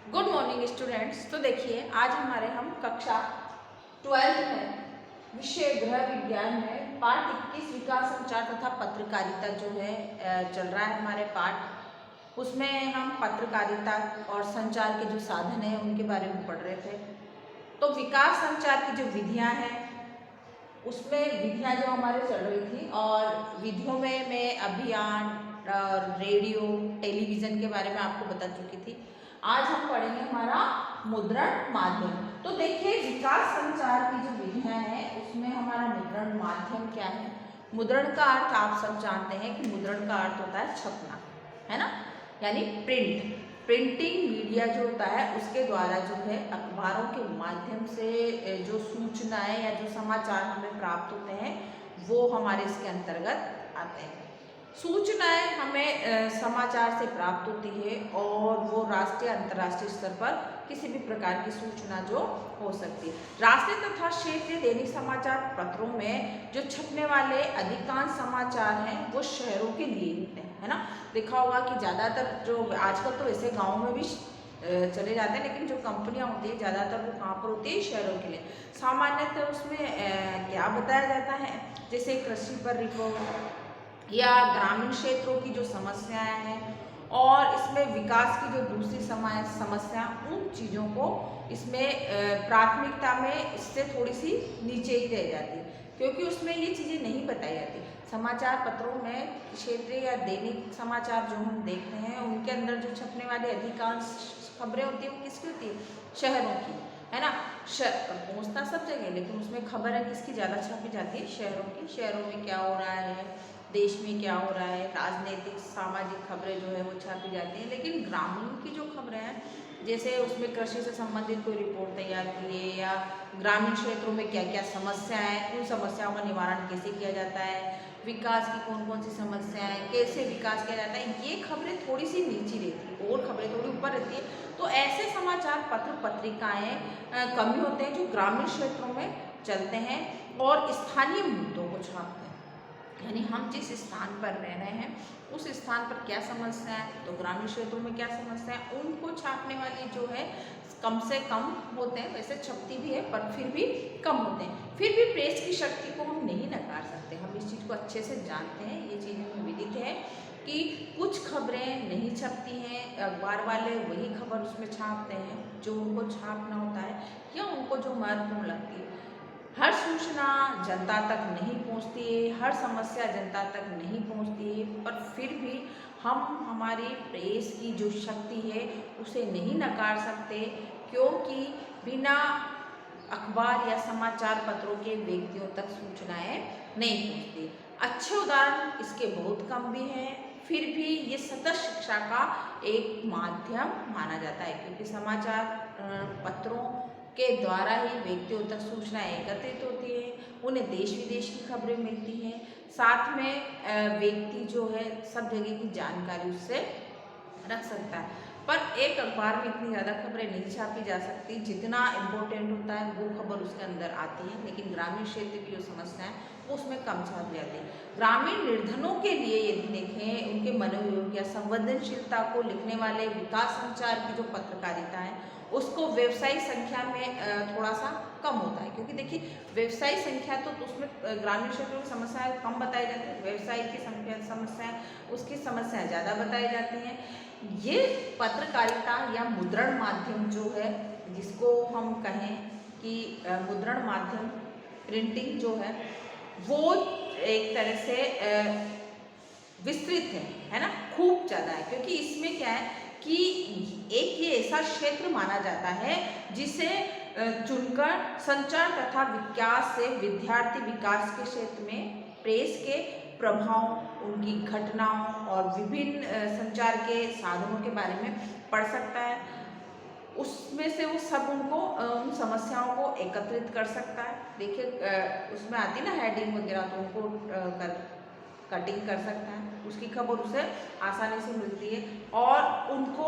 Good morning students. तो देखिए आज हमारे हम कक्षा 12 में विषय गृह विज्ञान में पाठ 21 विकास संचार तथा पत्रकारिता जो है चल रहा है हमारे पाठ। उसमें हम पत्रकारिता और संचार के जो साधन हैं उनके बारे में पढ़ रहे थे। तो विकास संचार की जो विधियां हैं उसमें विधियां जो हमारे चल रही थी और विधियों में मैं अभियान और रेडियो टेलीविज़न के बारे में आपको बता चुकी थी। आज हम पढ़ेंगे हमारा मुद्रण माध्यम। तो देखिए विकास संचार की जो विधियां हैं उसमें हमारा मुद्रण माध्यम क्या है। मुद्रण का अर्थ आप सब जानते हैं कि मुद्रण का अर्थ होता है छपना, है ना, यानी प्रिंट। प्रिंटिंग मीडिया जो होता है उसके द्वारा जो है अखबारों के माध्यम से जो सूचनाएं या जो समाचार हमें प्राप्त होते हैं वो हमारे इसके अंतर्गत आते हैं। सूचनाएं हमें समाचार से प्राप्त होती है और वो राष्ट्रीय अंतर्राष्ट्रीय स्तर पर किसी भी प्रकार की सूचना जो हो सकती है। राष्ट्रीय तथा क्षेत्रीय दैनिक समाचार पत्रों में जो छपने वाले अधिकांश समाचार हैं वो शहरों के लिए होते हैं, है ना। देखा होगा कि ज़्यादातर जो आजकल तो वैसे गाँव में भी चले जाते हैं, लेकिन जो कंपनियां होती है ज़्यादातर वो कहाँ पर होती है, शहरों के लिए। सामान्यतः उसमें क्या बताया जाता है, जैसे कृषि पर रिपोर्ट या ग्रामीण क्षेत्रों की जो समस्याएं हैं और इसमें विकास की जो दूसरी समस्या, उन चीज़ों को इसमें प्राथमिकता में इससे थोड़ी सी नीचे ही रह जाती है क्योंकि उसमें ये चीज़ें नहीं बताई जाती। समाचार पत्रों में क्षेत्रीय या दैनिक समाचार जो हम देखते हैं उनके अंदर जो छपने वाली अधिकांश खबरें होती है वो किसकी होती है, शहरों की, है ना। पहुँचता सब जगह, लेकिन उसमें खबरें किसकी ज़्यादा छपी जाती है, शहरों की। शहरों में क्या हो रहा है, देश में क्या हो रहा है, राजनीतिक सामाजिक खबरें जो है वो छापी जाती हैं। लेकिन ग्रामीण की जो खबरें हैं, जैसे उसमें कृषि से संबंधित कोई रिपोर्ट तैयार की है या ग्रामीण क्षेत्रों में क्या क्या समस्याएं हैं, उन समस्याओं का निवारण कैसे किया जाता है, विकास की कौन कौन सी समस्याएं, कैसे विकास किया जाता है, ये खबरें थोड़ी सी नीची रहती है और खबरें थोड़ी ऊपर रहती है। तो ऐसे समाचार पत्र पत्रिकाएं कम ही होते हैं जो ग्रामीण क्षेत्रों में चलते हैं और स्थानीय मुद्दों को छापते हैं। यानी हम जिस स्थान पर रह रहे हैं उस स्थान पर क्या समस्या है, तो ग्रामीण क्षेत्रों में क्या समस्या है, उनको छापने वाली जो है कम से कम होते हैं। वैसे छपती भी है पर फिर भी कम होते हैं। फिर भी प्रेस की शक्ति को हम नहीं नकार सकते, हम इस चीज़ को अच्छे से जानते हैं, ये चीज़ हमें विदित है कि कुछ खबरें नहीं छपती हैं, अखबार वाले वही खबर उसमें छापते हैं जो उनको छापना होता है या उनको जो महत्वपूर्ण लगती है। हर सूचना जनता तक नहीं पहुंचती है, हर समस्या जनता तक नहीं पहुंचती है, पर फिर भी हम हमारी प्रेस की जो शक्ति है उसे नहीं नकार सकते क्योंकि बिना अखबार या समाचार पत्रों के व्यक्तियों तक सूचनाएं नहीं पहुंचती। अच्छे उदाहरण इसके बहुत कम भी हैं, फिर भी ये सतत शिक्षा का एक माध्यम माना जाता है क्योंकि समाचार पत्रों के द्वारा ही व्यक्तियों तक सूचनाएं एकत्रित होती है, उन्हें देश विदेश की खबरें मिलती हैं, साथ में व्यक्ति जो है सब जगह की जानकारी उससे रख सकता है। पर एक अखबार में इतनी ज़्यादा खबरें नहीं छापी जा सकती, जितना इम्पोर्टेंट होता है वो खबर उसके अंदर आती है, लेकिन ग्रामीण क्षेत्र की जो समस्या है वो उसमें कम छापी जाती है। ग्रामीण निर्धनों के लिए यदि देखें, उनके मनोयोग या संवेदनशीलता को लिखने वाले विकास संचार की जो पत्रकारिता है उसको व्यवसायिक संख्या में थोड़ा सा कम होता है क्योंकि देखिए व्यवसायिक संख्या तो उसमें ग्रामीण क्षेत्रों की समस्याएं कम बताई जाती है, व्यवसायिक की समस्याएं उसकी समस्याएं ज़्यादा बताई जाती हैं। ये पत्रकारिता या मुद्रण माध्यम जो है, जिसको हम कहें कि मुद्रण माध्यम प्रिंटिंग जो है वो एक तरह से विस्तृत है ना, खूब ज़्यादा है क्योंकि इसमें क्या है कि एक ये ऐसा क्षेत्र माना जाता है जिसे चुनकर संचार तथा विकास से विद्यार्थी विकास के क्षेत्र में प्रेस के प्रभाव, उनकी घटनाओं और विभिन्न संचार के साधनों के बारे में पढ़ सकता है। उसमें से वो सब उनको उन समस्याओं को एकत्रित कर सकता है। देखिए उसमें आती है ना हेडिंग वगैरह, तो उनको कटिंग कर सकता है, उसकी खबर उसे आसानी से मिलती है और उनको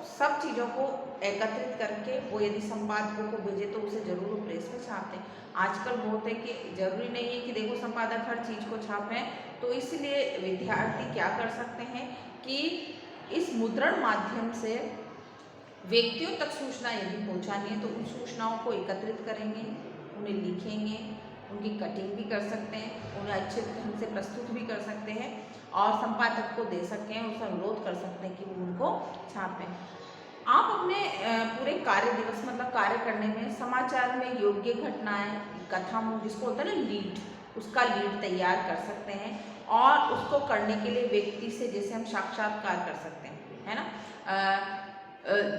सब चीज़ों को एकत्रित करके वो यदि संपादकों को भेजे तो उसे जरूर प्रेस में छापते हैं। आजकल बहुत है कि जरूरी नहीं है कि देखो संपादक हर चीज़ को छापें, तो इसलिए विद्यार्थी क्या कर सकते हैं कि इस मुद्रण माध्यम से व्यक्तियों तक सूचना यदि पहुंचानी है तो उन सूचनाओं को एकत्रित करेंगे, उन्हें लिखेंगे, उनकी कटिंग भी कर सकते हैं, उन्हें अच्छे ढंग से प्रस्तुत भी कर सकते हैं और संपादक को दे सकते हैं, उसका अनुरोध कर सकते हैं कि वो उनको छापें। आप अपने पूरे कार्य दिवस मतलब कार्य करने में समाचार में योग्य घटनाएं, कथा जिसको होता है ना लीड, उसका लीड तैयार कर सकते हैं और उसको करने के लिए व्यक्ति से जैसे हम साक्षात्कार कर सकते हैं, है ना।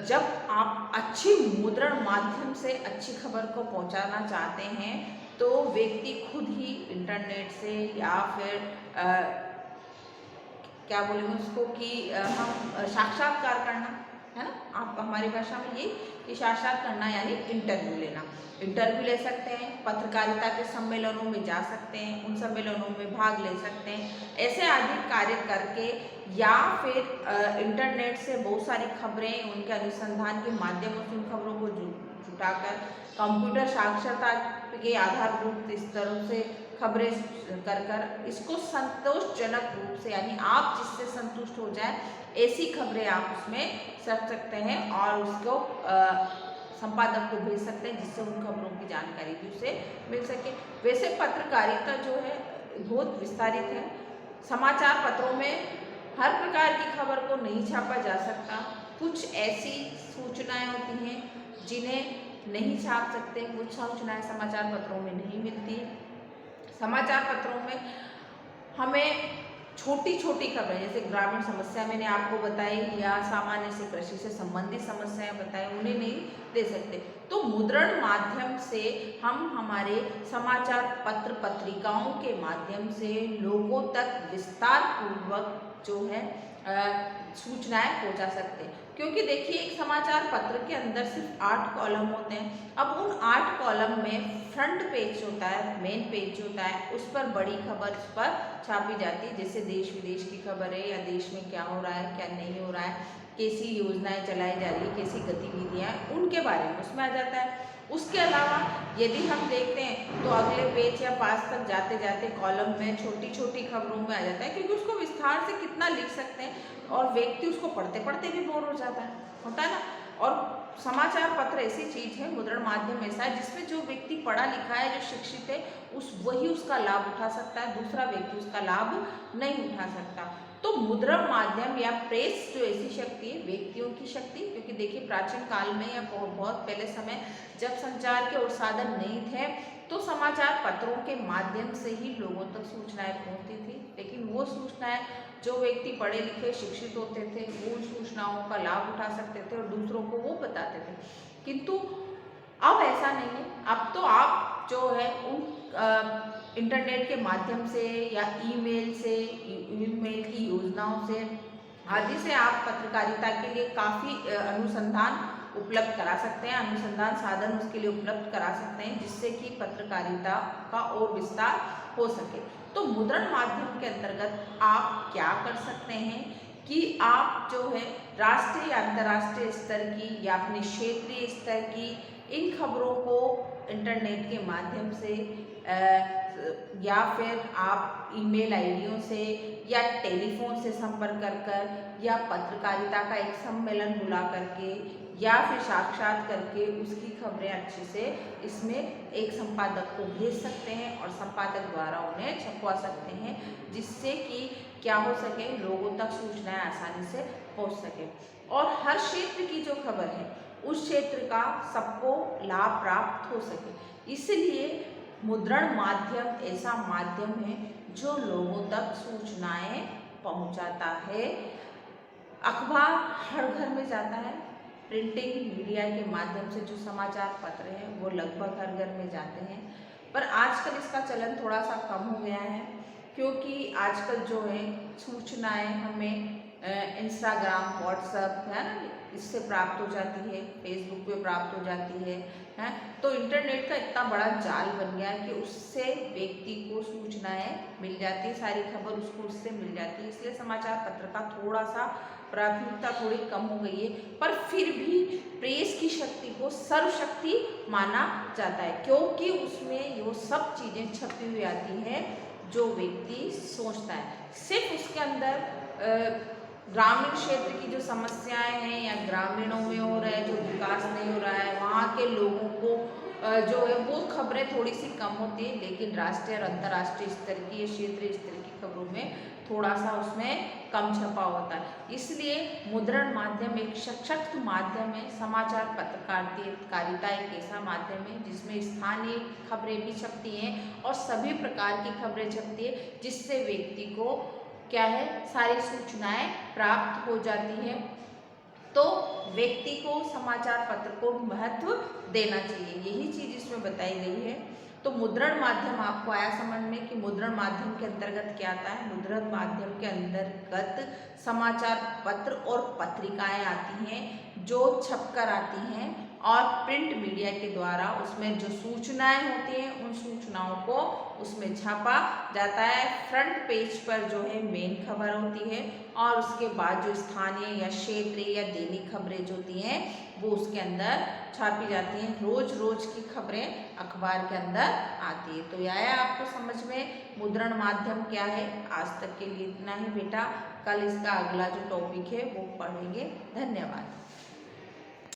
जब आप अच्छी मुद्रण माध्यम से अच्छी खबर को पहुंचाना चाहते हैं तो व्यक्ति खुद ही इंटरनेट से या फिर क्या बोलेंगे उसको कि हम साक्षात्कार करना, है ना, आप हमारी भाषा में ये कि साक्षात करना यानी इंटरव्यू लेना, इंटरव्यू ले सकते हैं, पत्रकारिता के सम्मेलनों में जा सकते हैं, उन सम्मेलनों में भाग ले सकते हैं, ऐसे आदि कार्य करके या फिर इंटरनेट से बहुत सारी खबरें उनके अनुसंधान के माध्यमों से उन खबरों को जुटाकर कंप्यूटर साक्षरता के आधारभूत स्तरों से खबरें कर इसको संतोषजनक रूप से यानी आप जिससे संतुष्ट हो जाए ऐसी खबरें आप उसमें रख सकते हैं और उसको संपादक को भेज सकते हैं जिससे उन खबरों की जानकारी भी उसे मिल सके। वैसे पत्रकारिता जो है बहुत विस्तारित है। समाचार पत्रों में हर प्रकार की खबर को नहीं छापा जा सकता, कुछ ऐसी सूचनाएं होती हैं जिन्हें नहीं छाप सकते, कुछ सूचनाएं समाचार पत्रों में नहीं मिलती। समाचार पत्रों में हमें छोटी छोटी खबरें जैसे ग्रामीण समस्या मैंने आपको बताई या सामान्य से कृषि से संबंधित समस्याएं बताई, उन्हें नहीं दे सकते। तो मुद्रण माध्यम से हम हमारे समाचार पत्र पत्रिकाओं के माध्यम से लोगों तक विस्तार पूर्वक जो है सूचनाएं पहुंचा सकते हैं। क्योंकि देखिए एक समाचार पत्र के अंदर सिर्फ 8 कॉलम होते हैं। अब उन 8 कॉलम में फ्रंट पेज होता है, मेन पेज होता है, उस पर बड़ी खबर उस पर छापी जाती है, जैसे देश विदेश की खबर है या देश में क्या हो रहा है क्या नहीं हो रहा है, कैसी योजनाएं चलाई जा रही है, कैसी गतिविधियां उनके बारे में उसमें आ जाता है। उसके अलावा यदि हम देखते हैं तो अगले पेज या पास तक जाते जाते कॉलम में छोटी छोटी खबरों में आ जाता है, क्योंकि उसको विस्तार से कितना लिख सकते हैं और व्यक्ति उसको पढ़ते पढ़ते भी बोर हो जाता है, होता है ना। और समाचार पत्र ऐसी चीज है, मुद्रण माध्यम ऐसा है जिसमें जो व्यक्ति पढ़ा लिखा है, जो शिक्षित है, वही उसका लाभ उठा सकता है, दूसरा व्यक्ति उसका लाभ नहीं उठा सकता। तो मुद्रण माध्यम या प्रेस जो ऐसी शक्ति है, व्यक्तियों की शक्ति, क्योंकि देखिए प्राचीन काल में या बहुत पहले समय जब संचार के और साधन नहीं थे तो समाचार पत्रों के माध्यम से ही लोगों तक सूचनाएं पहुंचती थी, लेकिन वो सूचनाएं जो व्यक्ति पढ़े लिखे शिक्षित होते थे वो उन सूचनाओं का लाभ उठा सकते थे और दूसरों को वो बताते थे। किंतु अब ऐसा नहीं है। अब तो आप जो है उन इंटरनेट के माध्यम से या ईमेल की योजनाओं से आदि से आप पत्रकारिता के लिए काफ़ी अनुसंधान उपलब्ध करा सकते हैं, अनुसंधान साधन उसके लिए उपलब्ध करा सकते हैं जिससे कि पत्रकारिता का और विस्तार हो सके। तो मुद्रण माध्यम के अंतर्गत आप क्या कर सकते हैं कि आप जो है राष्ट्रीय या अंतर्राष्ट्रीय स्तर की या अपने क्षेत्रीय स्तर की इन खबरों को इंटरनेट के माध्यम से या फिर आप ईमेल आईडियों से या टेलीफोन से संपर्क कर या पत्रकारिता का एक सम्मेलन बुला करके या फिर साक्षात करके उसकी खबरें अच्छे से इसमें एक संपादक को भेज सकते हैं और संपादक द्वारा उन्हें छपवा सकते हैं, जिससे कि क्या हो सके, लोगों तक सूचनाएं आसानी से पहुंच सके और हर क्षेत्र की जो खबर है उस क्षेत्र का सबको लाभ प्राप्त हो सके। इसलिए मुद्रण माध्यम ऐसा माध्यम है जो लोगों तक सूचनाएं पहुंचाता है। अखबार हर घर में जाता है, प्रिंटिंग मीडिया के माध्यम से जो समाचार पत्र हैं वो लगभग हर घर में जाते हैं, पर आजकल इसका चलन थोड़ा सा कम हो गया है क्योंकि आजकल जो है सूचनाएं हमें इंस्टाग्राम, व्हाट्सएप है ना, इससे प्राप्त हो जाती है, फेसबुक पे प्राप्त हो जाती है। तो इंटरनेट का इतना बड़ा जाल बन गया है कि उससे व्यक्ति को सूचनाएं मिल जाती है, सारी खबर उसको उससे मिल जाती है। इसलिए समाचार पत्र का थोड़ा सा प्राथमिकता थोड़ी कम हो गई है, पर फिर भी प्रेस की शक्ति को सर्वशक्ति माना जाता है क्योंकि उसमें वो सब चीज़ें छपी हुई आती हैं जो व्यक्ति सोचता है। सिर्फ उसके अंदर ग्रामीण क्षेत्र की जो समस्याएं हैं या ग्रामीणों में हो रहा है जो विकास नहीं हो रहा है, वहाँ के लोगों को जो है वो खबरें थोड़ी सी कम होती है, लेकिन राष्ट्रीय और अंतर्राष्ट्रीय स्तर की या क्षेत्रीय स्तर की खबरों में थोड़ा सा उसमें कम छपा होता है। इसलिए मुद्रण माध्यम एक सशक्त माध्यम है। समाचार पत्रकारिता एक ऐसा माध्यम है जिसमें स्थानीय खबरें भी छपती हैं और सभी प्रकार की खबरें छपती है, जिससे व्यक्ति को क्या है सारी सूचनाएं प्राप्त हो जाती हैं। तो व्यक्ति को समाचार पत्र को महत्व देना चाहिए, यही चीज इसमें बताई गई है। तो मुद्रण माध्यम आपको आया समझ में कि मुद्रण माध्यम के अंतर्गत क्या आता है। मुद्रण माध्यम के अंतर्गत समाचार पत्र और पत्रिकाएं आती हैं जो छपकर आती हैं और प्रिंट मीडिया के द्वारा उसमें जो सूचनाएं होती हैं उन सूचनाओं को उसमें छापा जाता है। फ्रंट पेज पर जो है मेन खबर होती है और उसके बाद जो स्थानीय या क्षेत्रीय या दैनिक खबरें जो होती हैं वो उसके अंदर छापी जाती हैं। रोज रोज की खबरें अखबार के अंदर आती है। तो यह आया आपको समझ में मुद्रण माध्यम क्या है। आज तक के लिए इतना ही बेटा, कल इसका अगला जो टॉपिक है वो पढ़ेंगे। धन्यवाद।